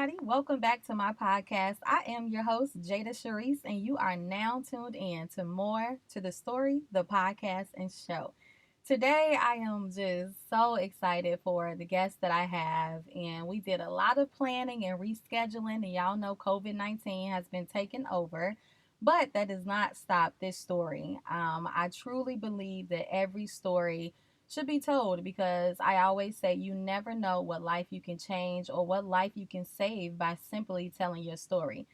everybody. Welcome back to my podcast. I am your host, Jada Sharice, and you are now tuned in to More to the Story, the podcast and show. Today, I am just so excited for the guests that I have, and we did a lot of planning and rescheduling, and y'all know COVID-19 has been taking over. But that does not stop this story. I truly believe that every story should be told because I always say you never know what life you can change or what life you can save by simply telling your story.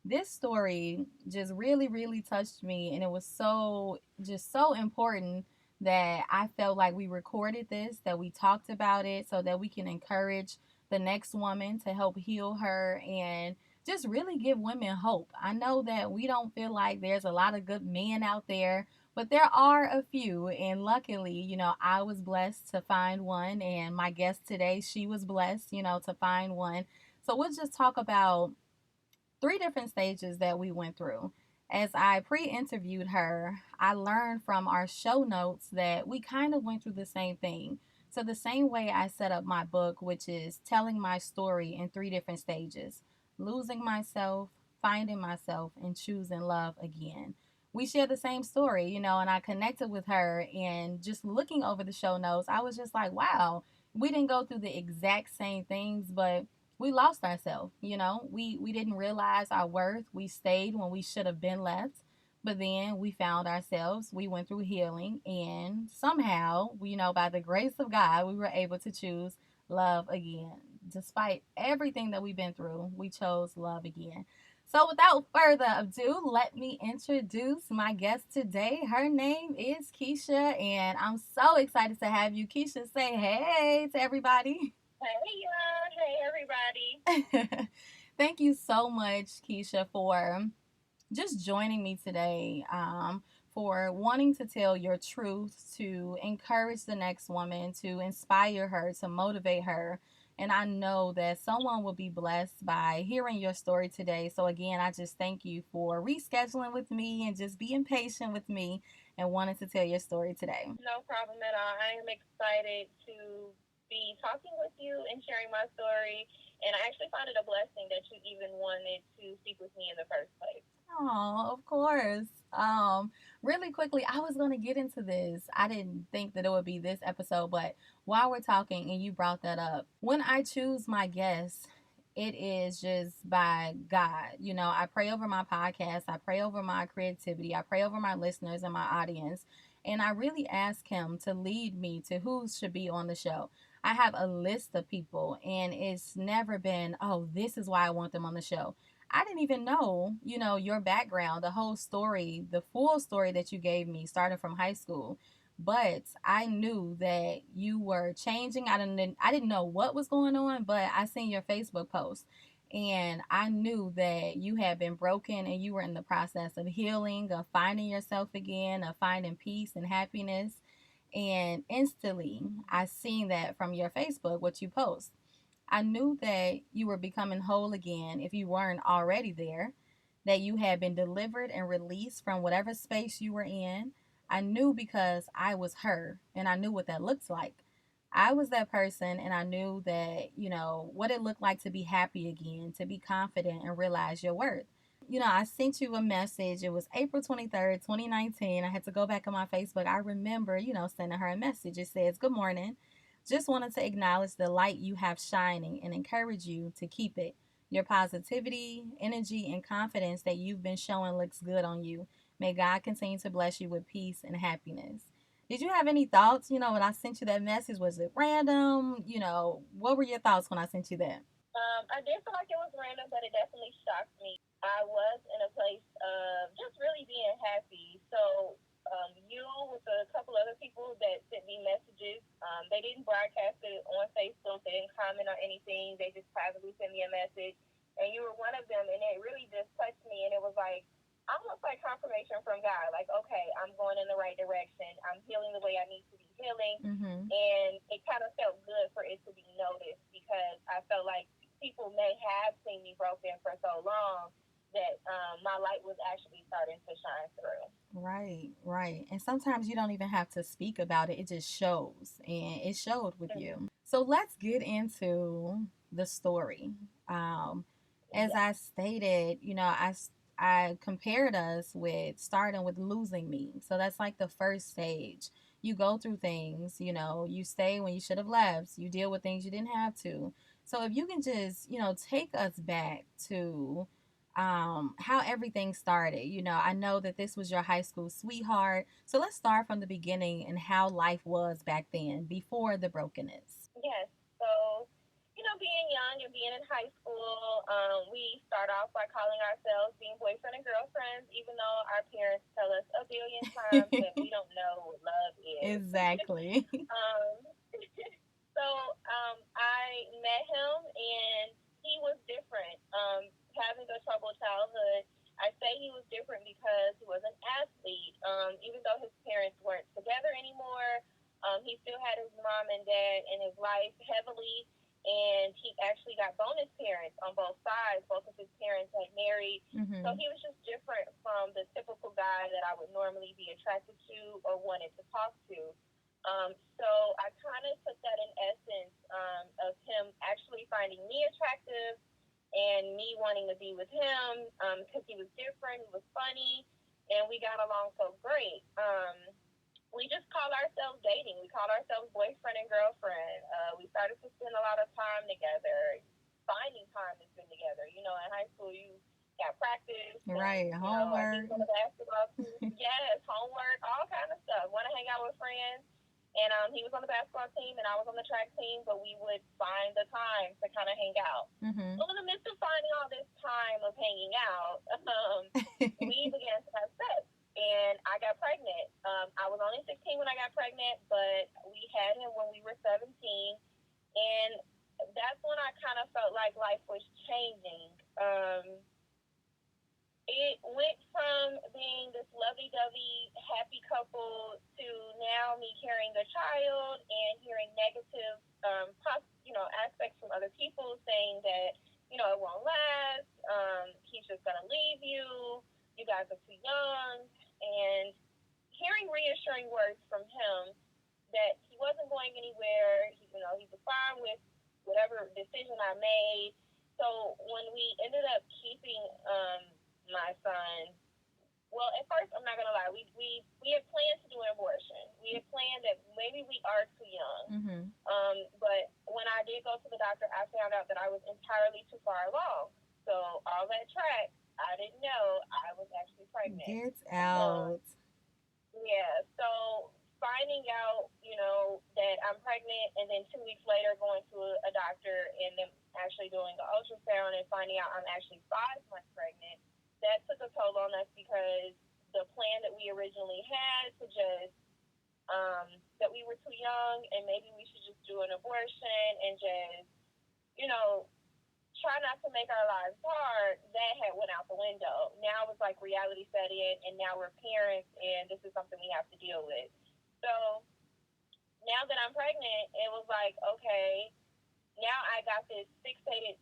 This story just really touched me, and it was so important that I felt like we recorded this, that we talked about it so that we can encourage the next woman to help heal her and just really give women hope. I know that we don't feel like there's a lot of good men out there, but there are a few, and luckily, I was blessed to find one, and my guest today, she was blessed, to find one. So we'll just talk about three different stages that we went through. As I pre interviewed her, I learned from our show notes that we kind of went through the same thing. So, the same way I set up my book, which is telling my story in three different stages: losing myself, finding myself, and choosing love again. We share the same story, and I connected with her. And just looking over the show notes, I was just like, wow, we didn't go through the exact same things, but we lost ourselves. We didn't realize our worth. We stayed when we should have been left, but then we found ourselves. We went through healing, and somehow, by the grace of God, we were able to choose love again. Despite everything that we've been through, we chose love again. So without further ado, let me introduce my guest today. Her name is Keshia, and I'm so excited to have you. Keshia, say hey to everybody. Hey, everybody. Thank you so much, Keshia, for just joining me today, for wanting to tell your truth, to encourage the next woman, to inspire her, to motivate her. And I know that someone will be blessed by hearing your story today. So, again, I just thank you for rescheduling with me and just being patient with me and wanting to tell your story today. No problem at all. I am excited to be talking with you and sharing my story. And I actually found it a blessing that you even wanted to speak with me in the first place. Oh, of course. Really quickly, I was going to get into this. I didn't think that it would be this episode, but while we're talking and you brought that up, when I choose my guests, it is just by God. I pray over my podcast, I pray over my creativity, I pray over my listeners and my audience, and I really ask Him to lead me to who should be on the show. I have a list of people, and it's never been, oh, this is why I want them on the show. I didn't even know, your background, the whole story, the full story that you gave me starting from high school. But I knew that you were changing. I didn't know what was going on, but I seen your Facebook post, and I knew that you had been broken and you were in the process of healing, of finding yourself again, of finding peace and happiness. And instantly, I seen that from your Facebook, what you post. I knew that you were becoming whole again if you weren't already there, that you had been delivered and released from whatever space you were in. I knew because I was her and I knew what that looks like. I was that person, and I knew that, what it looked like to be happy again, to be confident and realize your worth. I sent you a message. It was April 23rd, 2019. I had to go back on my Facebook. I remember, sending her a message. It says, "Good morning. Just wanted to acknowledge the light you have shining and encourage you to keep it. Your positivity, energy, and confidence that you've been showing looks good on you. May God continue to bless you with peace and happiness." Did you have any thoughts, when I sent you that message? Was it random? What were your thoughts when I sent you that? I did feel like it was random, but it definitely shocked me. I was in a place of just really being happy. So, you with a couple other people that sent me messages, they didn't broadcast it on Facebook. They didn't comment on anything. They just privately sent me a message. And you were one of them, and it really just touched me. And it was like almost like confirmation from God. Like, okay, I'm going in the right direction. I'm healing the way I need to be healing. Mm-hmm. And it kind of felt good for it to be noticed because I felt like people may have seen me broken for so long that my light was actually starting to shine through. Right, right. And sometimes you don't even have to speak about it, it just shows. And it showed with you. So let's get into the story. As Yeah. I stated, I compared us with starting with losing me. So that's like the first stage. You go through things, you stay when you should have left, you deal with things you didn't have to. So if you can just, take us back to how everything started. I know that this was your high school sweetheart. So let's start from the beginning and how life was back then before the brokenness. Yes. So, being young and being in high school, we start off by calling ourselves being boyfriend and girlfriends, even though our parents tell us a billion times that we don't know what love is. Exactly. um, so I met him, and he was different. Having a troubled childhood, I say he was different because he was an athlete. Even though his parents weren't together anymore, he still had his mom and dad in his life heavily, and he actually got bonus parents on both sides. Both of his parents had married, so Mm-hmm. he was just different from the typical guy that I would normally be attracted to or wanted to talk to. So I kind of took that in essence of him actually finding me attractive and me wanting to be with him because he was different, he was funny, and we got along so great. We just called ourselves dating. We called ourselves boyfriend and girlfriend. We started to spend a lot of time together, finding time to spend together. In high school, you got practice, and Right. I think Homework. on the basketball team, yes, homework, all kind of stuff. Want to hang out with friends, and he was on the basketball team, and I was on the track team, but we would find the time to kind of hang out. Mm-hmm. So in the midst of finding all this time of hanging out, we began to have sex. And I got pregnant. I was only 16 when I got pregnant, but we had him when we were 17. And that's when I kind of felt like life was changing. It went from being this lovey-dovey, happy couple to now me carrying a child and hearing negative, aspects from other people saying that, it won't last. He's just gonna leave you. You guys are too young, and hearing reassuring words from him that he wasn't going anywhere. He was fine with whatever decision I made. So when we ended up keeping my son, well, at first I'm not gonna lie, we had planned to do an abortion. We had planned that maybe we are too young. Mm-hmm. But when I did go to the doctor, I found out that I was entirely too far along. So all that track, I didn't know I was actually pregnant. Get Um, out. yeah, so finding out, that I'm pregnant, and then 2 weeks later going to a doctor and then actually doing an ultrasound and finding out I'm actually 5 months pregnant, that took a toll on us because the plan that we originally had to just, that we were too young and maybe we should just do an abortion and just, you know, try not to make our lives hard, that had went out the window. Now it's like reality set in, and now we're parents, and this is something we have to deal with. So now that I'm pregnant, it was like, okay, now I got this fixated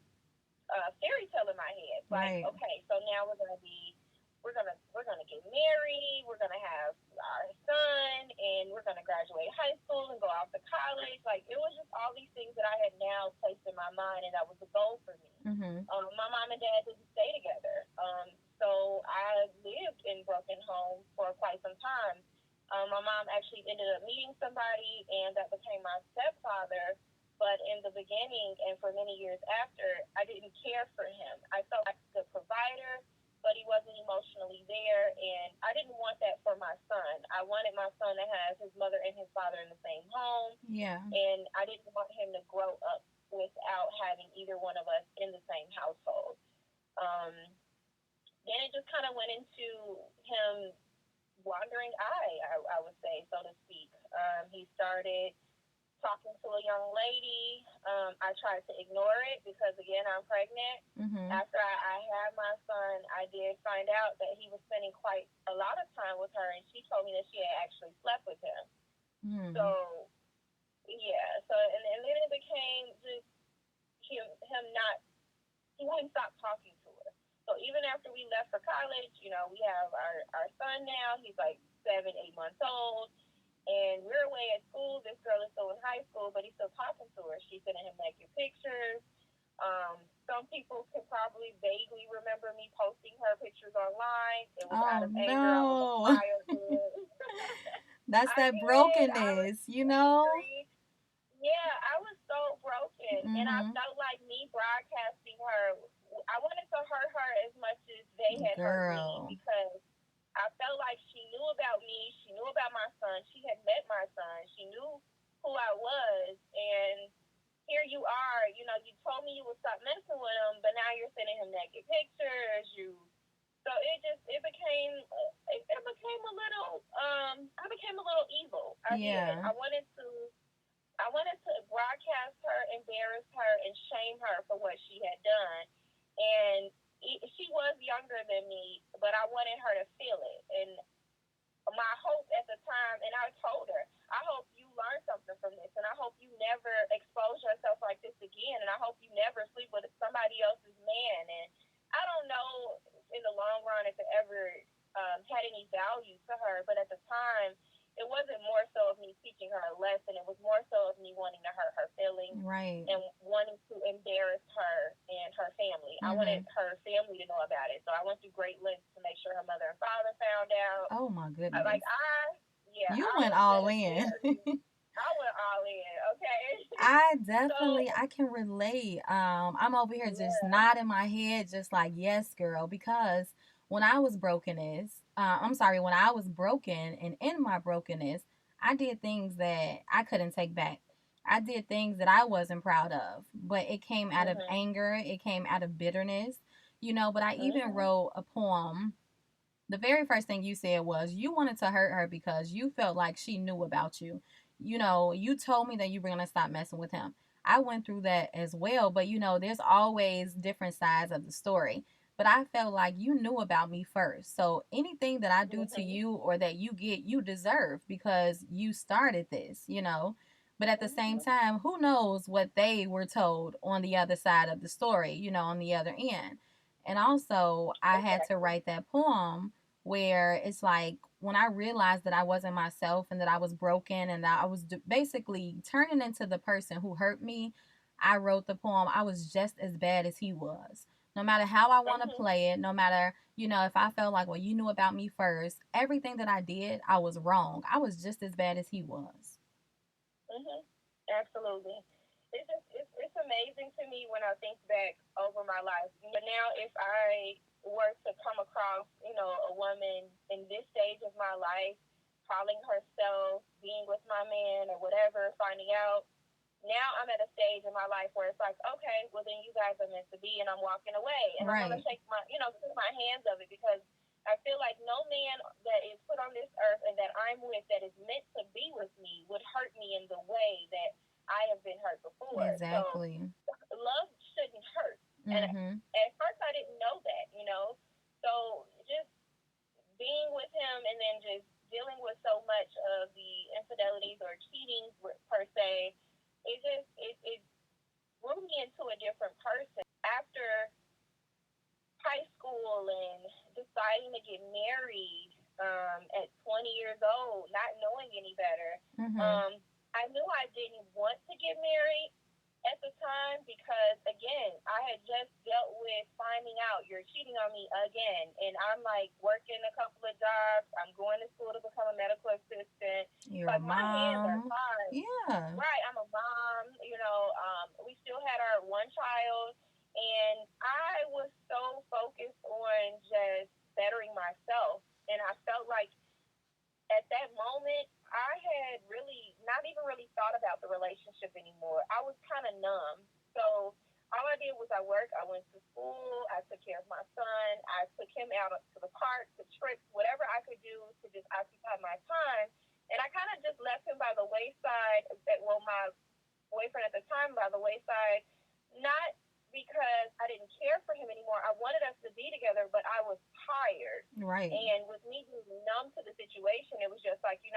fairy tale in my head. Like, Right. okay, so now we're gonna get married, we're gonna have our son, and we're gonna graduate high school and go off to college. Like, it was just all these things that I had now placed in my mind, and that was the goal for me. Mm-hmm. My mom and dad didn't stay together, so I lived in broken homes for quite some time. My mom actually ended up meeting somebody, and that became my stepfather. But in the beginning and for many years after, I didn't care for him. I felt like the provider, but he wasn't emotionally there. And I didn't want that for my son. I wanted my son to have his mother and his father in the same home. Yeah. And I didn't want him to grow up without having either one of us in the same household. Um, then it just kind of went into him wandering I would say, so to speak. He started talking to a young lady. I tried to ignore it because, again, I'm pregnant. Mm-hmm. After I had my son, I did find out that he was spending quite a lot of time with her, and she told me that she had actually slept with him. Mm. So, yeah. And then it became just him not, he wouldn't stop talking to her. So even after we left for college, we have our son now. He's like 7, 8 months old. And we're away at school. This girl is still in high school, but he's still talking to her. She's sending him naked pictures. Some people can probably vaguely remember me posting her pictures online. It was out Oh of anger. I was a no. childhood. That's I that did. I was brokenness, you know? angry. Yeah, I was so broken, and I Mhm. felt like me broadcasting her. I wanted to hurt her as much as they had hurt me Girl. because I felt like she knew about me. She knew about my son. She had met my son. She knew who I was, and here you are. You told me you would stop messing with him, but now you're sending him naked pictures. So it became a little I became a little evil. I did. Yeah. I wanted to broadcast her, embarrass her, and shame her for what she had done. And she was younger than me, but I wanted her to feel it. And my hope at the time, and I told her, I hope you learn something from this, and I hope you never expose yourself like this again, and I hope you never sleep with somebody else's man. And I don't know in the long run if it ever had any value to her, but at the time, it wasn't more so of me teaching her a lesson. It was more so of me wanting to hurt her feelings Right. and wanting to embarrass her and her family. I wanted Mhm. her family to know about it. So I went through great lengths to make sure her mother and father found out. Oh my Like goodness. yeah, You I went was all just in. I went all in, okay? I So, definitely I can relate. I'm over here just yeah. nodding my head just like yes, girl, because when I was when I was broken and in my brokenness, I did things that I couldn't take back. I did things that I wasn't proud of, but it came out of Mhm. anger, it came out of bitterness, but I even Mhm. wrote a poem. The very first thing you said was you wanted to hurt her because you felt like she knew about you. You told me that you were going to stop messing with him. I went through that as well, but there's always different sides of the story. But I felt like you knew about me first. So anything that I do to Mhm. you or that you get, you deserve because you started this. But at the same Mhm. time, who knows what they were told on the other side of the story, on the other end. And also, I had to Exactly. write that poem where it's like when I realized that I wasn't myself and that I was broken and that I was basically turning into the person who hurt me, I wrote the poem. I was just as bad as he was. No matter how I want to Mhm. play it, no matter, if I felt like, well, you knew about me first, everything that I did, I was wrong. I was just as bad as he was. Mhm. Absolutely. It's amazing to me when I think back over my life. But now, if I were to come across, a woman in this stage of my life, calling herself being with my man or whatever, finding out now I'm at a stage in my life where it's like, okay, well then you guys are meant to be, and I'm walking away, and I'm gonna Right. take my hands of it because I feel like no man that is put on this earth and that I'm with that is meant to be with me would hurt me in the way that I have been hurt before. So Exactly. love shouldn't hurt, and Mhm. at first I didn't know that. So just being with him and then just dealing with so much of the infidelities or cheating per se, it grew me into a different person. After high school and deciding to get married at 20 years old, not knowing any better, Mhm. um, I knew I didn't want to get married at the time because again I had just dealt with finding out you're cheating on me again, and I'm like working a couple of jobs, I'm going to school to become a medical assistant. You're a Like my hands are mom. tied. Yeah. Right, I'm a mom. We still had our one child, and I was so focused on just bettering myself, and I felt like at that moment, I had really not even really thought about the relationship anymore. I was kind of numb. So all I did was I worked, I went to school, I took care of my son, I took him out to the park, to trips, whatever I could do to just occupy my time. And I kind of just left him by the wayside. Well, my boyfriend at the time by the wayside, not because I didn't care for him anymore. I wanted us to be together, but I was tired. Right. And with me being numb to the situation, it was just like, you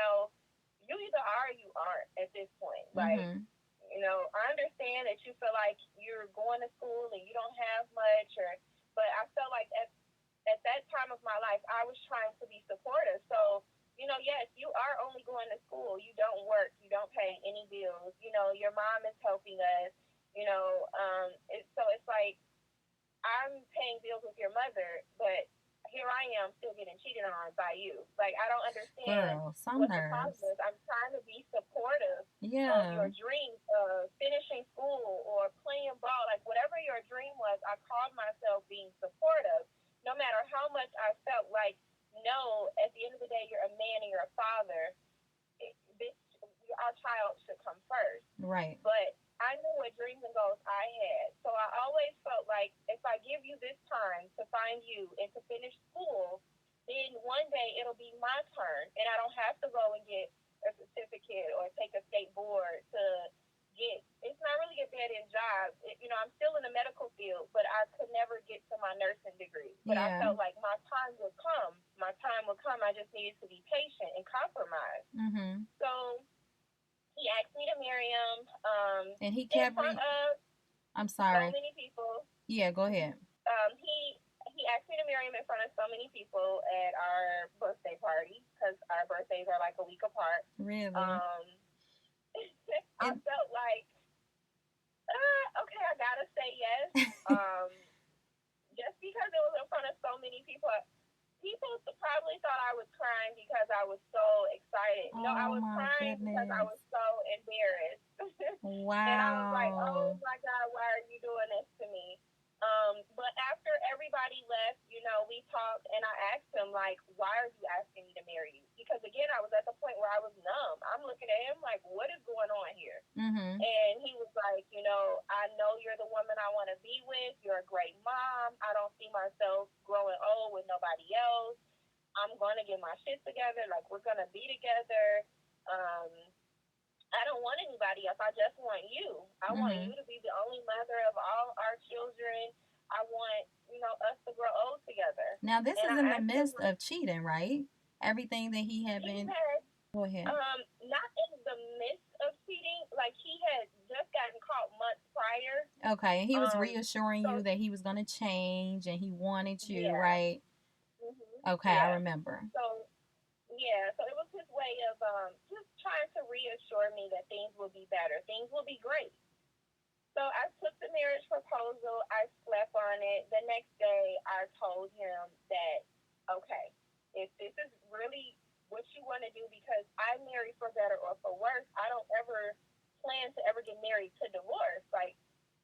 either are or you aren't at this point. Like, Mhm. I understand that you feel like you're going to school and you don't have much, but I felt like at that time of my life, I was trying to be supportive. So, yes, you are only going to school. You don't work. You don't pay any bills. Your mom is helping us. So it's like I'm paying bills with your mother, but here I am still getting cheated on by you. Like, I don't understand Girl, some what the problem nerves. is. I'm trying to be supportive of Yeah. your dreams of finishing school or playing ball. Like, whatever your dream was, I called myself being supportive, no matter how much I felt like, no, at the end of the day, you're a man and you're a father. This, our child should come first. Right. But I knew what dreams and goals I had. So I always felt like if I give you this time to find you and to finish school, then one day it'll be my turn and I don't have to go and get a certificate or take a state board to get, it's not really a dead end job. I'm still in the medical field, but I could never get to my nursing degree. But I Yeah. felt like my time would come. My time would come. I just needed to be patient and compromise. Mm-hmm. So he asked me to marry him And he in kept front of I'm so sorry. many people. Yeah, go ahead. He asked me to marry him in front of so many people at our birthday party because our birthdays are like a week apart. Really? Um, I And felt like, okay, I gotta say yes. Um, just because it was in front of so many people. People probably thought I was crying because I was so excited. No, I oh was my crying because I goodness. was so embarrassed. And I was like, oh Wow. my God, why are you doing this to me? But after everybody left, we talked and I asked him, like, why are you asking me to marry you? Because again, I was at the point where I was numb. I'm looking at him like, what is going on here? Mm-hmm. And he was like, I know you're the woman I want to be with. You're a great mom. I don't see myself growing old with nobody else. I'm going to get my shit together. Like, we're going to be together. Um, I don't want anybody else. I just want you. I want Mm-hmm. you to be the only mother of all our children. I want, us to grow old together. Now this And is I in the asked him, midst of cheating, right? Everything that he had he been had, go ahead. not in the midst of cheating, like he had just gotten caught months prior. Okay, and he was Um, reassuring so you that he was going to change and he wanted you, yeah, right? Okay, I yeah. remember. So yeah, so it was his way of just trying to reassure me that things will be better, things will be great. So I took the marriage proposal, I slept on it. The next day, I told him that, okay, if this is really what you want to do, because I married for better or for worse, I don't ever plan to ever get married to divorce. Like,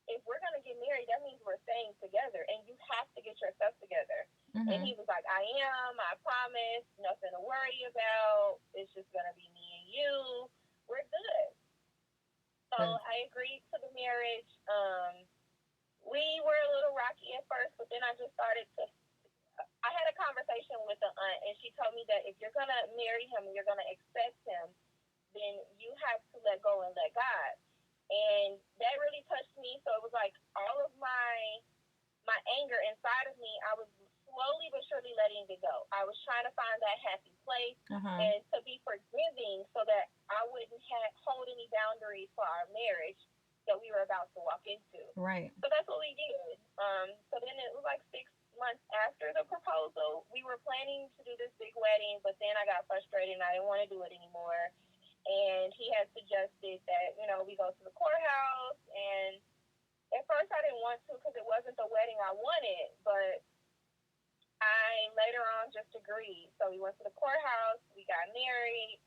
if we're going to get married, that means we're staying together, and you have to get yourself together. And Mm-hmm. he was like, I promise, nothing to worry about. It's just going to be me and you. We're good. So But I agreed to the marriage. We were a little rocky at first, but then I just started to. I had a conversation with the aunt, and she told me that if you're gonna marry him, you're gonna accept him, then you have to let go and let God. And that really touched me. So it was like all of my anger inside of me, I was slowly but surely letting it go. I was trying to find that happy place uh-huh. and to be forgiving so that I wouldn't hold any boundaries for our marriage that we were about to walk into. Right. So that's what we did. So then it was like 6 months after the proposal. We were planning to do this big wedding, but then I got frustrated and I didn't want to do it anymore. And he had suggested that, we go to the courthouse. And at first I didn't want to because it wasn't the wedding I wanted, but I later on just agreed. So we went to the courthouse, we got married.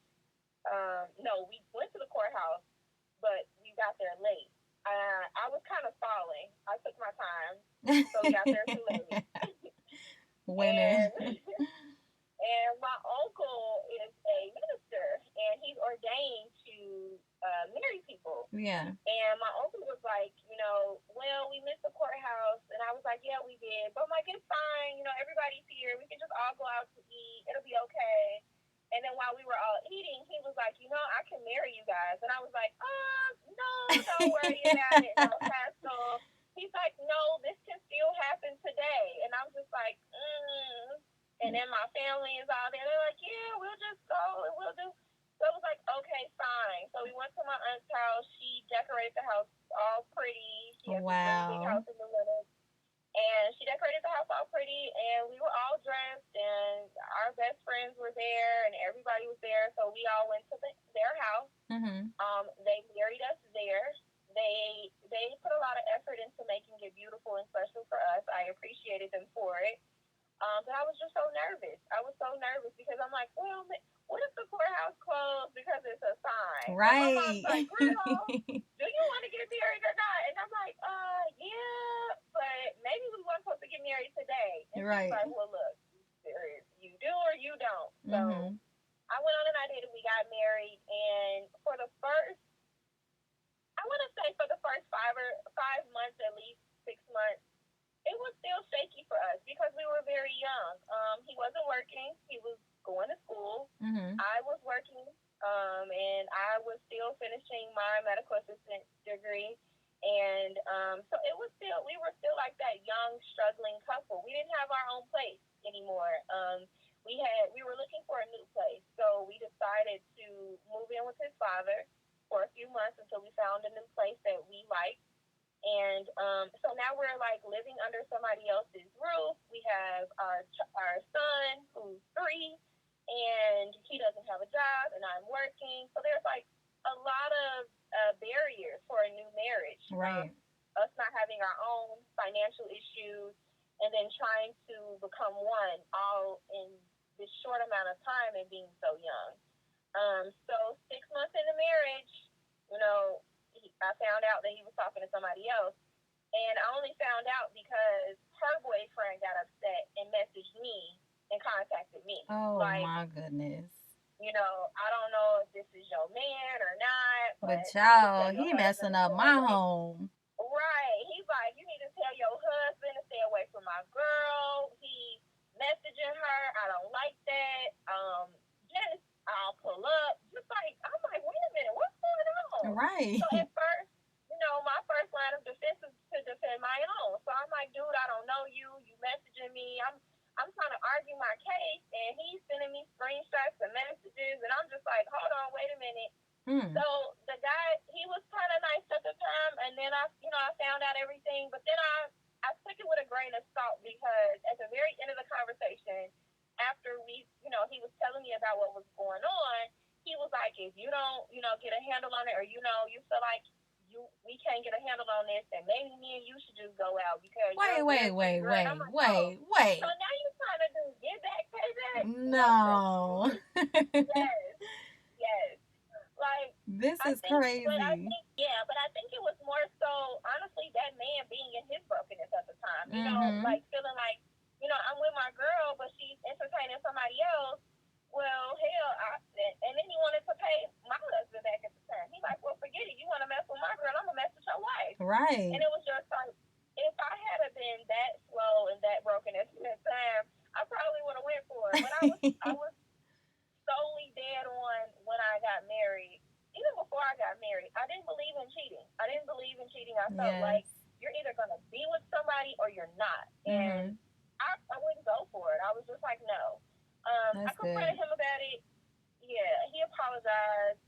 No, we went to the courthouse, but we got there late. I was kind of stalling. I took my time, so we got there too late. Women. and and my uncle is a minister, and he's ordained to marry people. Yeah. And my uncle was like, well, we missed the courthouse. And I was like, yeah, we did. But I'm like, it's fine. Everybody's here. We can just all go out to eat. It'll be okay. And then while we were all eating, he was like, I can marry you guys. And I was like, no, don't worry about it. No hassle. He's like, no, this can still happen today. And I'm just like, And then my family is all there. They're like, yeah, we'll just go and we'll do. So it was like, okay, fine. So we went to my aunt's house. She decorated the house all pretty. She has this really big Wow. house in the village. And she decorated the house all pretty, and we were all dressed, and our best friends were there, and everybody was there. So we all went to their house. Mm-hmm. They married us there. They put a was just so nervous. I was so nervous because I'm like, well, what if the courthouse closed because it's a sign? And my mom's Right. like, girl, do you want to get married or not? And I'm like, yeah, but maybe we weren't supposed to get married today. And she's Right. like, well, look, you do or you don't. So Mhm. I went on and I did it. We got married, and for the first, I want to say for the first 5 months, at least 6 months, it was still shaky for us because we were very young. He wasn't working; he was going to school. Mhm. I was working, and I was still finishing my medical assistant degree. And so it was still, we were still like that young, struggling couple. We didn't have our own place anymore. We were looking for a new place, so we decided to move in with his father for a few months until we found a new place that we liked. And so now we're like living under somebody else's roof. We have our son who's 3, and he doesn't have a job, and I'm working. So there's like a lot of barriers for a new marriage. Right. Us not having our own financial issues, and then trying to become one all in this short amount of time and being so young. So 6 months into marriage, you know, I found out that he was talking to somebody else. And I only found out because her boyfriend got upset and messaged me and contacted me. Oh Like, my goodness. I don't know if this is your man or not, But but you need to tell y'all, your he husband messing to up stay my away. home. Right. He's like, you need to tell your husband to stay away from my girl. He's messaging her. I don't like that. Yes, I'll pull up. Just like, I'm like, wait a minute, what's going on? Right. So at first, my first line of defense is to defend my own. So I'm like, dude, I don't know you. You messaging me. I'm trying to argue my case, and he's sending me screenshots and messages, and I'm just like, hold on, wait a minute. So the guy, he was kind of nice at the time, and then I found out everything, but then I took it with a grain of salt because at the very end of the conversation, after he was telling me about what was going on, he was like, if you don't, get a handle on it, or you feel like we can't get a handle on this, then maybe me and you should just go out because you're a good Wait. girl. And I'm like, oh, so now you trying to do get back, payback? No, thank you. No. Yes, yes. Like, This I is think, but I crazy. think, yeah, but I think it was more so, honestly, that man being in his brokenness at the time, Mhm. like feeling like, I'm with my girl, but she's entertaining somebody else. Well, hell, and then he wanted to pay my husband back at the time. He's like, well, forget it. You want to mess with my girl, I'm going to mess with your wife. And Right. it was just like, if I had been that slow and that broken at that time, I probably would have went for it. But I was solely dead on when I got married. Even before I got married, I didn't believe in cheating. I felt Yes. like you're either going to be with somebody or you're not. And Mhm. I wouldn't go for it. I was just like, no. I That's confronted good. him about it. Yeah, he apologized.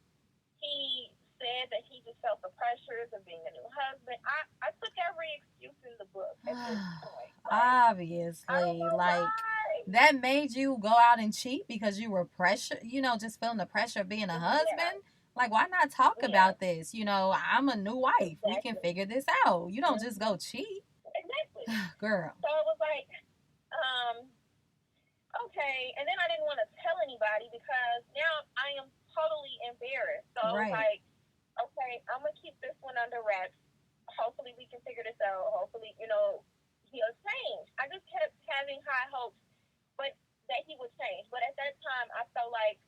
He said that he just felt the pressures of being a new husband. I took every excuse in the book at this point. Like, I don't Obviously, know like why. that made you go out and cheat because you were pressure, just feeling the pressure of being a Yeah, husband. Like, why not talk yeah, about this? I'm a new wife. We can exactly. figure this out. You don't Mm-hmm. just go cheat. Exactly. Girl. So it was like, um, okay. And then I didn't want to tell anybody because now I am totally embarrassed. So I was Right. like, okay, I'm going to keep this one under wraps. Hopefully we can figure this out. Hopefully, he'll change. I just kept having high hopes, but that he would change. But at that time, I felt like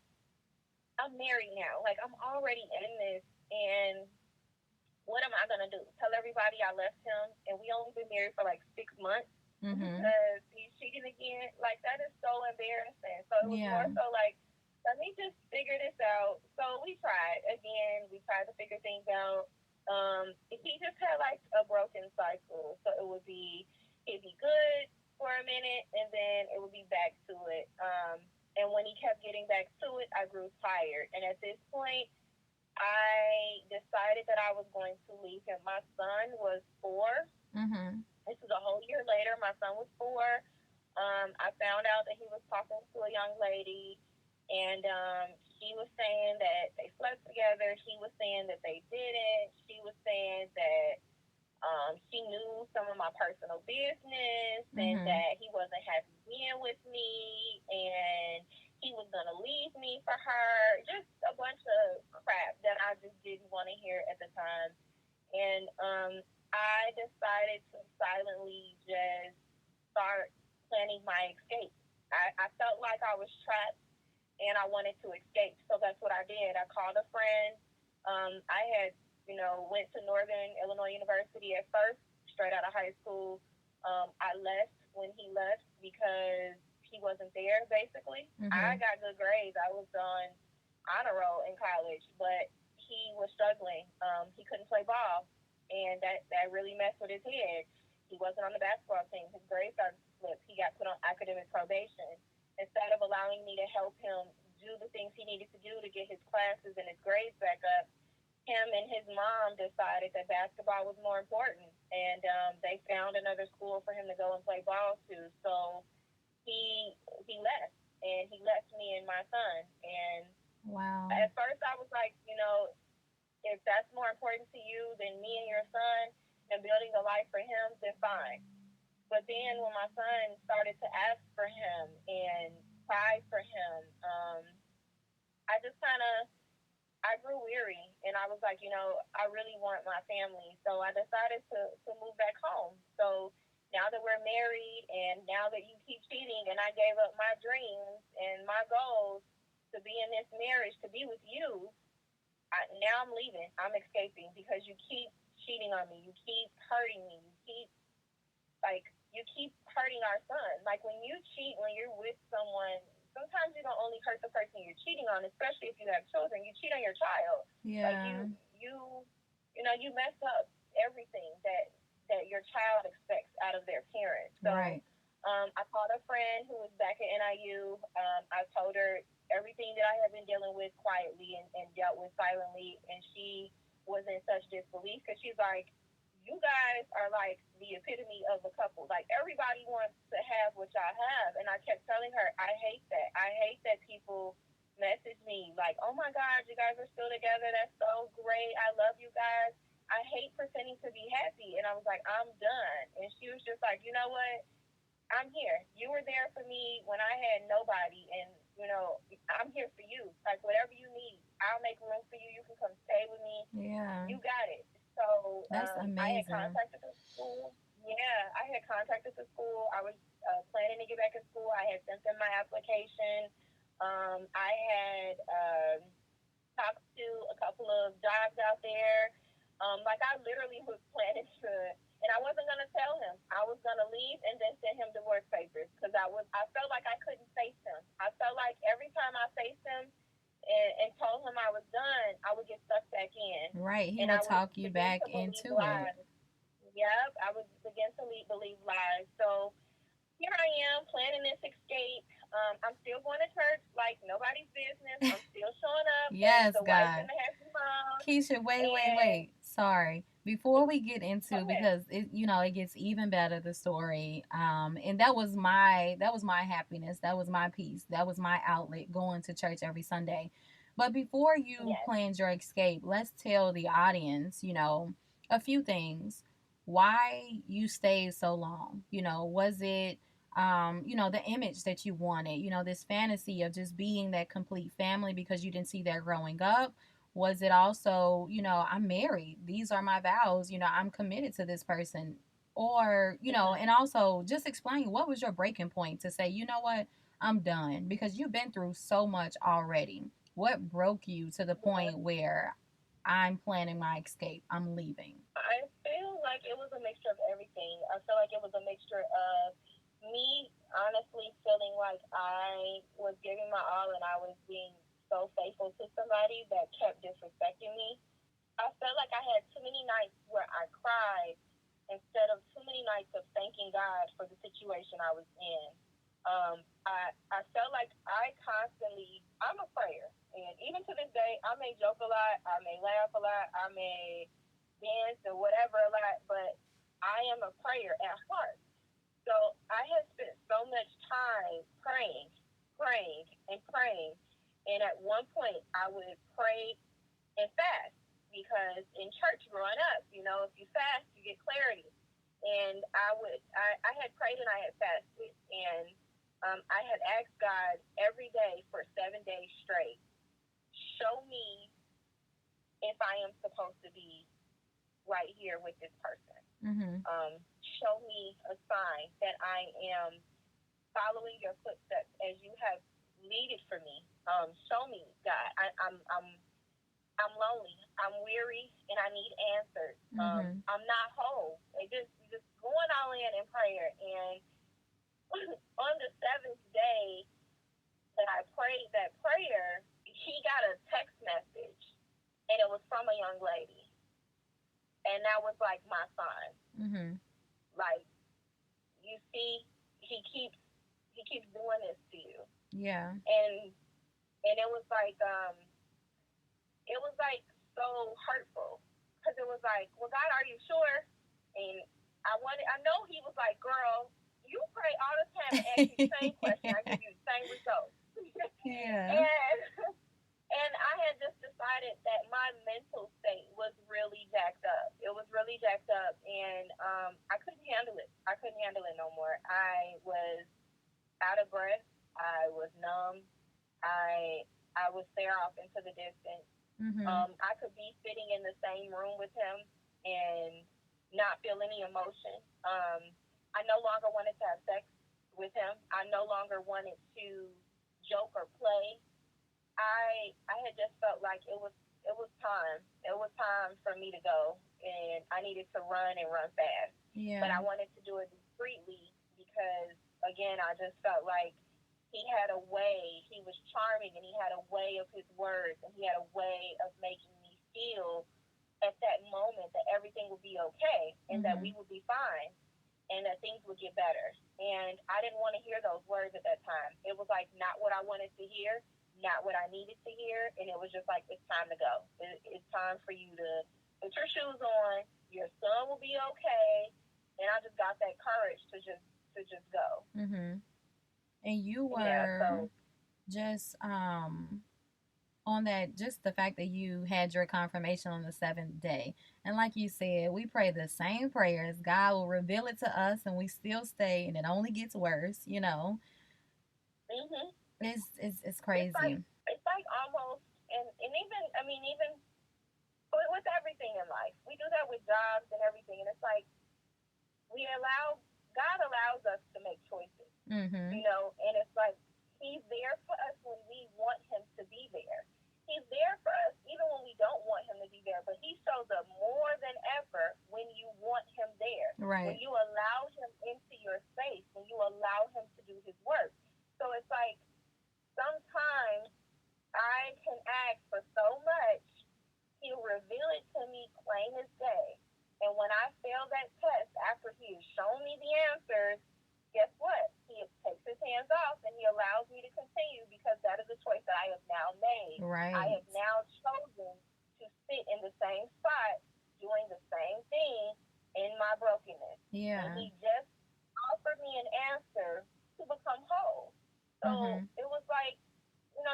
I'm married now. Like I'm already in this, and what am I gonna do? Tell everybody I left him, and we only been married for like 6 months Mhm. because he's cheating again. Like that is so embarrassing. So it was more Yeah. so like, let me just figure this out. So we tried again. We tried to figure things out. He just had like a broken cycle, so it'd be good for a minute, and then it would be back to it. And when he kept getting back to it, I grew tired. And at this point, I decided that I was going to leave him. My son was 4. Mhm. This is a whole year later. My son was 4. I found out that he was talking to a young lady, and she was saying that they slept together. He was saying that they didn't. She was saying that She knew some of my personal business and Mm-hmm. that he wasn't happy being with me and he was going to leave me for her. Just a bunch of crap that I just didn't want to hear at the time. And I decided to silently just start planning my escape. I felt like I was trapped and I wanted to escape. So that's what I did. I called a friend. I had, went to Northern Illinois University at first, straight out of high school. I left when he left because he wasn't there, basically. I Mm-hmm. got good grades. I was on honor roll in college, but he was struggling. He couldn't play ball, and that really messed with his head. He wasn't on the basketball team. His grades started to slip. He got put on academic probation instead of allowing me to help him do the things he needed to do to get his classes and his grades back up, him and his mom decided that basketball was more important, and they found another school for him to go and play ball to. So he left, and he left me and my son. And Wow. at first, I was like, if that's more important to you than me and your son and building a life for him, then fine. But then when my son started to ask for him and cry for him, I just kind of I grew weary, and I was like, I really want my family, so I decided to move back home. So now that we're married, and now that you keep cheating, and I gave up my dreams and my goals to be in this marriage, to be with you, now I'm leaving. I'm escaping because you keep cheating on me. You keep hurting me. You keep hurting our son. Like when you cheat, when you're with someone, sometimes you don't only hurt the person you're cheating on, especially if you have children. You cheat on your child. Like Yeah. you mess up everything that your child expects out of their parents. So Right. I called a friend who was back at NIU. I told her everything that I had been dealing with quietly and dealt with silently, and she was in such disbelief because she's like, you guys are like the epitome of a couple. Like everybody wants to have what y'all have. And I kept telling her, I hate that. I hate that people message me like, oh my God, you guys are still together. That's so great. I love you guys. I hate pretending to be happy. And I was like, I'm done. And she was just like, you know what? I'm here. You were there for me when I had nobody, and I'm here for you. Like whatever you need, I'll make room for you. You can come stay with me. Yeah. You got it. So That's I had amazing. contacted the school. Yeah, I had contacted the school. I was planning to get back in school. I had sent them my application. I had talked to a couple of jobs out there. Like I literally was planning to, and I wasn't gonna tell him. I was gonna leave and then send him divorce papers because I felt like I couldn't face him. I felt like every time I faced him and told him I was done, I would get sucked back in, Right. He and would I would talk you begin back to believe into it. lies. Yep, I would begin to believe lies. So here I am planning this escape. I'm still going to church like nobody's business. I'm still showing up as Yes, the wife God. and the happy mom. Keisha, And wait. Sorry. Before we get go into, ahead. because it gets even better, the story. And that was my happiness. That was my peace. That was my outlet, going to church every Sunday. But before you Yes. planned your escape, let's tell the audience, a few things. Why you stayed so long? Was it the image that you wanted, this fantasy of just being that complete family because you didn't see that growing up? Was it also, I'm married, these are my vows, I'm committed to this person? Or, Mm-hmm. and also just explain what was your breaking point to say, you know what, I'm done, because you've been through so much already. What broke you to the Yeah. point where I'm planning my escape, I'm leaving? I feel like it was a mixture of everything. I feel like it was a mixture of me honestly feeling like I was giving my all and I was being so faithful to somebody that kept disrespecting me. I felt like I had too many nights where I cried instead of too many nights of thanking God for the situation I was in. I felt like I'm a prayer. And even to this day, I may joke a lot, I may laugh a lot, I may dance or whatever a lot, but I am a prayer at heart. So I had spent so much time praying, praying, and praying. And at one point, I would pray and fast. because in church growing up, if you fast, you get clarity. And I had prayed and I had fasted, and I had asked God every day for 7 days straight, show me if I am supposed to be right here with this person. Mm-hmm. Show me a sign that I am following your footsteps as you have leaded for me. Show me, God. I'm lonely. I'm weary, and I need answers. Mm-hmm. I'm not whole. Just going all in prayer. And on the 7th day that I prayed that prayer, he got a text message, and it was from a young lady, and that was like my sign. Mm-hmm. Like, you see, he keeps doing this to you. Yeah. And it was like so hurtful, because it was like, well, God, are you sure? And I know he was like, girl, you pray all the time and ask you the same question, I give you the same results. Yeah. And I had just decided that my mental state was really jacked up. It was really jacked up, and I couldn't handle it. I couldn't handle it no more. I was out of breath. I was numb. I would stare off into the distance. Mm-hmm. I could be sitting in the same room with him and not feel any emotion. I no longer wanted to have sex with him. I no longer wanted to joke or play. I had just felt like it was time. It was time for me to go, and I needed to run and run fast. Yeah. But I wanted to do it discreetly because, again, I just felt like he had a way. He was charming, and he had a way of his words, and he had a way of making me feel at that moment that everything would be okay, and that we would be fine, and that things would get better. And I didn't want to hear those words at that time. It was like not what I wanted to hear, not what I needed to hear, and it was just like, it's time to go. It's time for you to put your shoes on. Your son will be okay. And I just got that courage to just go. Mm-hmm. And you were just on that, just the fact that you had your confirmation on the 7th day. And like you said, we pray the same prayers. God will reveal it to us, and we still stay, and it only gets worse, Mm-hmm. It's crazy. It's like almost, and even, I mean, even with everything in life, we do that with jobs and everything, and it's like God allows us to make choices, Mm-hmm. And it's like he's there for us when we want him to be there. He's there for us even when we don't want him to be there, but he shows up more than ever when you want him there. Right. When you allow him into your space, when you allow him to do his work. So it's like sometimes I can ask for so much, he'll reveal it to me plain as day. And when I fail that test after he has shown me the answers, guess what? He takes his hands off and he allows me to continue, because that is a choice that I have now made. Right. I have now chosen to sit in the same spot doing the same thing in my brokenness. Yeah. And he just offered me an answer to become whole. So it was like,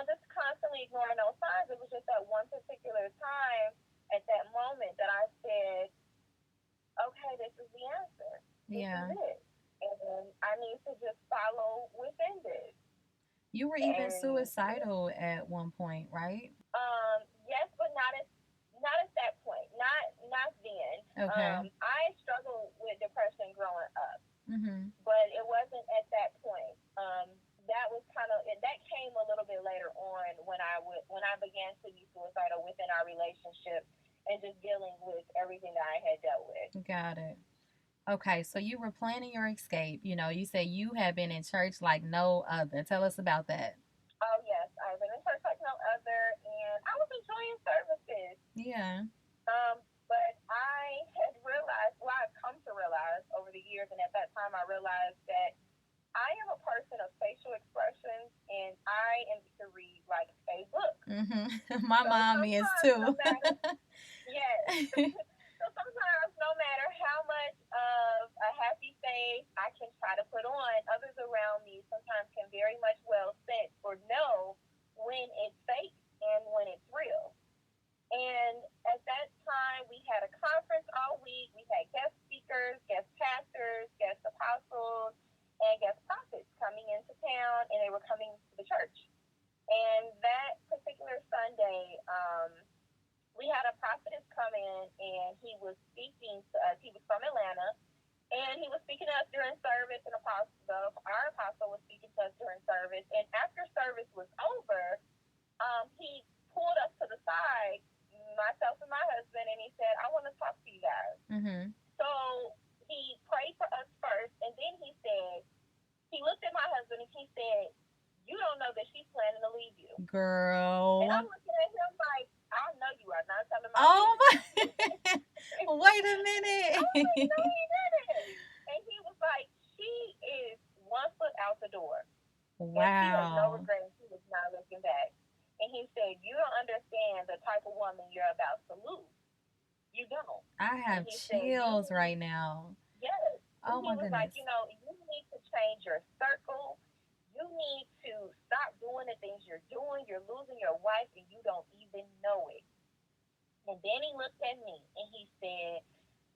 just constantly ignoring those signs. It was just that one particular time at that moment that I said, okay, this is the answer. This is it. And I need to just follow within this. You were even suicidal at one point, right? Yes, but not at that point. Not then. Okay. I struggled with depression growing up, but it wasn't at that point. That was that came a little bit later on when I began to be suicidal within our relationship and just dealing with everything that I had dealt with. Got it. Okay, so you were planning your escape. You said you had been in church like no other. Tell us about that. Oh, yes. I've been in church like no other, and I was enjoying services. Yeah. But I had realized, I've come to realize over the years, and at that time I realized that I am a person of facial expressions, and I am to read like a book. My mom is too. Yes. So sometimes, no matter how much of a happy face I can try to put on, others around me sometimes can very much well sense or know when it's fake and when it's real. And at that had a conference all week. We had guest speakers, guest pastors, guest apostles, and guest prophets coming into town, and they were coming to the church. And that particular Sunday, we had a prophetess come in, and he was speaking to us. He was from Atlanta, and he was speaking to us during service, and our apostle was speaking to us during service. And after service was over, he pulled us to the side, myself and my husband, and he said, "I want to talk to you guys." Mm-hmm. So he prayed for us first, and then he looked at my husband and he said, "You don't know that she's planning to leave you." Girl. And I'm looking at him like, "I know you are not telling my Oh my. Wait a I minute. was like, "No, he didn't." And he was like, "She is 1 foot out the door. And she has no Wow. regrets. She was not looking back." And he said, "You don't understand the type of woman you're about to lose. You don't." I And have he said, "You chills need, right now. yes." And Oh he my was like, goodness. "You need to change your circle. You need to stop doing the things you're doing. You're losing your wife and you don't even know it." And then he looked at me and he said,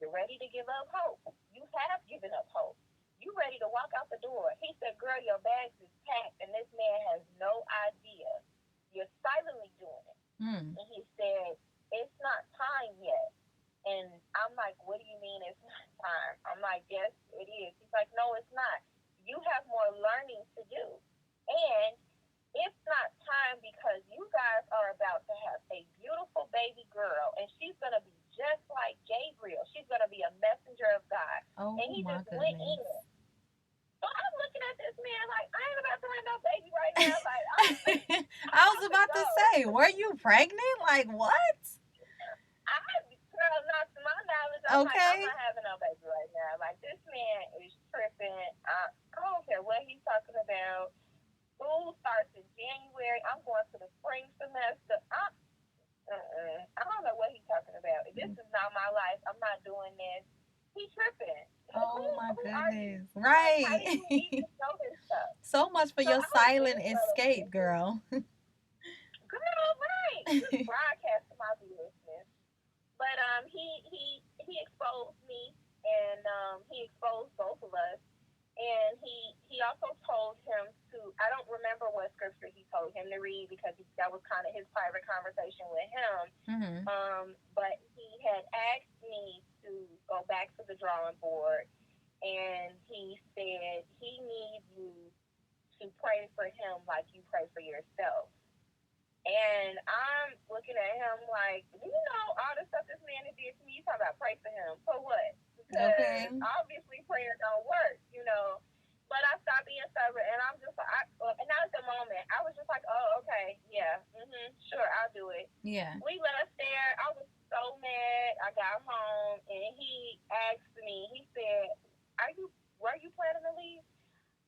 "You're ready to give up hope. You have given up hope. You ready to walk out the door." He said, "Girl, your bags is packed and this man has no idea. You're silently doing it." Hmm. And he said, "It's not time yet." And I'm like, "What do you mean it's not time?" I'm like, "Yes, it is." He's like, "No, it's not. You have more learning to do. And it's not time because you guys are about to have a beautiful baby girl, and she's going to be just like Gabriel. She's going to be a messenger of God." Oh And he my just went goodness. in. So I'm looking at this man like, I ain't about to have no baby right now. Like, I'm I about was to about to go. say, were you pregnant? Like what? Girl, not to my knowledge. I'm like, I'm Okay. not having no baby right now. Like, this man is tripping. I don't care what he's talking about. School starts in January. I'm going to the spring semester. I don't know what he's talking about. This is not my life. I'm not doing this. He's tripping. Oh my Who are you? goodness. Like, how Right. do you even know this stuff? So much for So your I was silent very well escape, offended. girl. Girl, right. Just broadcasting my business. But he exposed me, and he exposed both of us. And he also told him to, I don't remember what scripture he told him to read because that was kind of his private conversation with him. Mm-hmm. But he had asked me to go back to the drawing board, and he said he needs you to pray for him like you pray for yourself. And I'm looking at him like, "Do you know all the stuff this man has did to me? You talking about pray for him for what?" Okay. Because obviously prayer don't work. But I stopped being stubborn, and I'm just like, and that was the moment. I was just like, "Oh, okay, yeah, sure, I'll do it." Yeah. We left there. I was so mad. I got home, and he asked me. He said, Were you planning to leave?"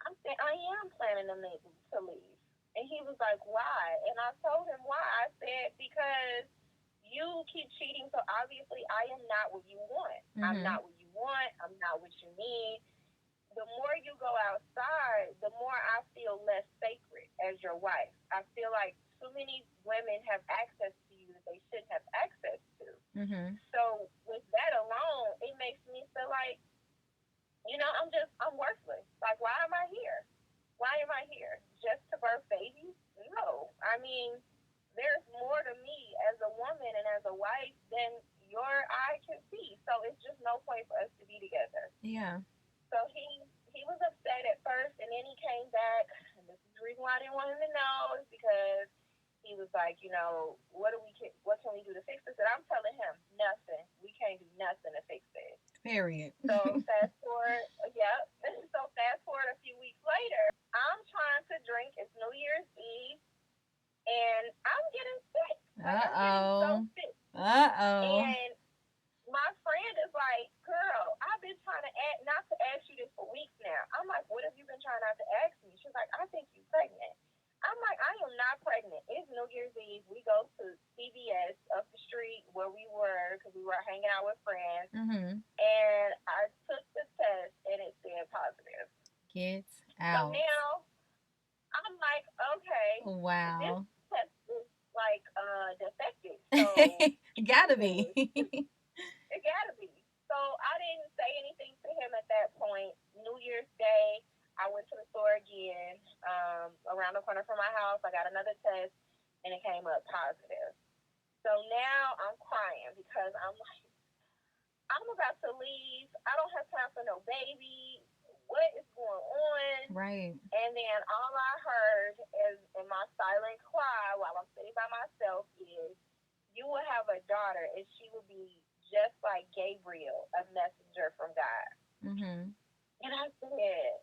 I said, "I am planning to leave." And he was like, "Why?" And I told him why. I said, "Because you keep cheating, so obviously I am not what you want. I'm Mm-hmm. not what you want. I'm not what you need. The more you go outside, the more I feel less sacred as your wife. I feel like too many women have access to you that they shouldn't have access to. Mm-hmm. So with that alone, it makes me feel like, I'm worthless. Like, why am I here? Why am I here? Just to birth babies? No. I mean, there's more to me as a woman and as a wife than your eye can see. So it's just no point for us to be together." Yeah. So he was upset at first, and then he came back. And this is the reason why I didn't want him to know, is because he was like, what can we do to fix this? And I'm telling him, nothing. We can't do nothing to fix it. Period. So fast forward, yep. So fast forward a few weeks later, I'm trying to drink. It's New Year's Eve, and I'm getting sick. Like, I'm getting so Uh-oh. sick. Uh-oh. And my friend is like, "Girl, I've been trying to not to ask you this for weeks now." I'm like, "What have you been trying not to ask me?" She's like, "I think you're pregnant." I'm like, "I am not pregnant. It's New Year's Eve. We go to CVS up the street where we were because we were hanging out with friends. Mm-hmm. And I took the test and it said positive. Get So out. now I'm like, okay, this Wow. test is like defective. So Gotta be. say anything to him at that point. New Year's Day, I went to the store again, around the corner from my house. I got another test, and it came up positive. So now I'm crying because I'm like, I'm about to leave. I don't have time for no baby. What is going on? Right. And then all I heard is in my silent cry while I'm sitting by myself is, you will have a daughter, and she will be just like Gabriel, a messenger from God. Mm-hmm. And I said,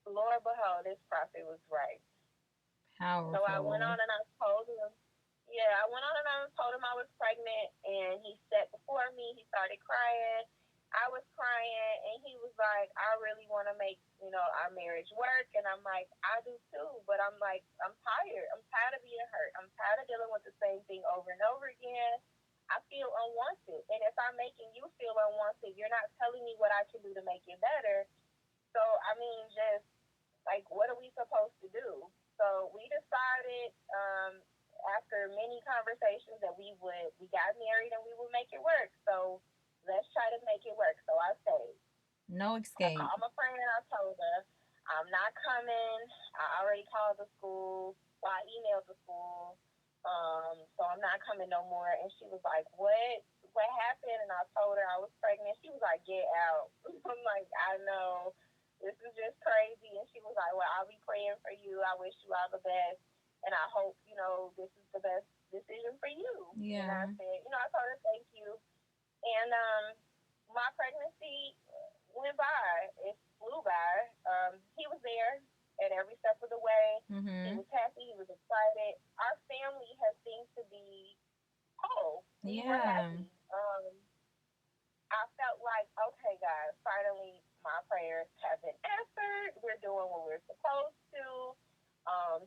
Lord behold, this prophet was right. Powerful. So I went on and I told him, I was pregnant, and he sat before me. He started crying. I was crying, and he was like, I really want to make, our marriage work. And I'm like, I do too. But I'm like, I'm tired. I'm tired of being hurt. I'm tired of dealing with the same thing over and over again. I feel unwanted. And if I'm making you feel unwanted, you're not telling me what I can do to make it better. So, I mean, just like, what are we supposed to do? So we decided, after many conversations, that we got married and we would make it work. So let's try to make it work. So I stayed. No escape. I called my friend and I told her, I'm not coming. I already called the school. Well, I emailed the school. So I'm not coming no more. And she was like, what happened? And I told her I was pregnant. She was like, get out. I'm like, I know. This is just crazy. And she was like, well, I'll be praying for you. I wish you all the best. And I hope, this is the best decision for you. Yeah. And I said, I told her thank you. And my pregnancy went by. It flew by. He was there at every step of the way. Mm-hmm. He was happy. He was excited. Our family has seemed to be whole. We were happy. I felt like, okay, guys, finally my prayers have been answered. We're doing what we're supposed to.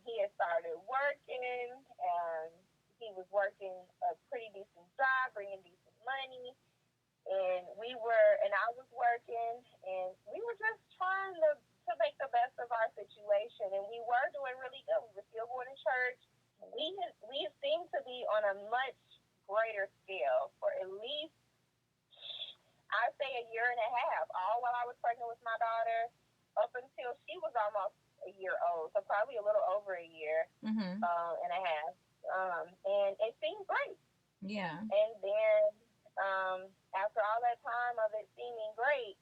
He had started working, and he was working a pretty decent job, bringing decent money. And I was working, and we were just trying to make the best of our situation. And we were doing really good. We were still going to church. We seemed to be on a much greater scale for at least, I'd say, a year and a half, all while I was pregnant with my daughter, up until she was almost a year old, so probably a little over a year and a half. And it seemed great. Yeah. And then after all that time of it seeming great,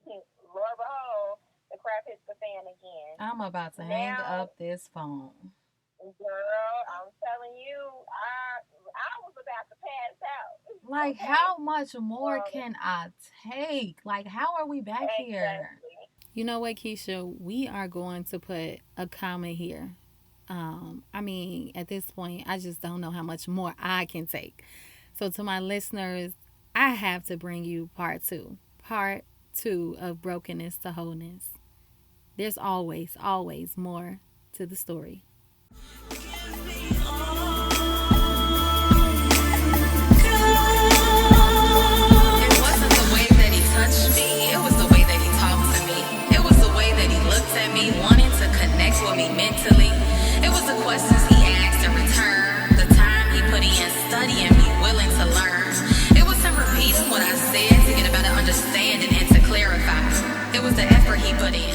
Lord behold, the crap hits the fan again. I'm about to hang up this phone. Girl, I'm telling you, I was about to pass out. Like, okay. How much more can I take? Like, how are we back here? You know what, Keshia? We are going to put a comment here. At this point, I just don't know how much more I can take. So to my listeners, I have to bring you part two of Brokenness to Wholeness. There's always, always more to the story. Wanting to connect with me mentally. It was the questions he asked in return, the time he put in studying me, willing to learn. It was him repeating what I said to get a better understanding and to clarify. It was the effort he put in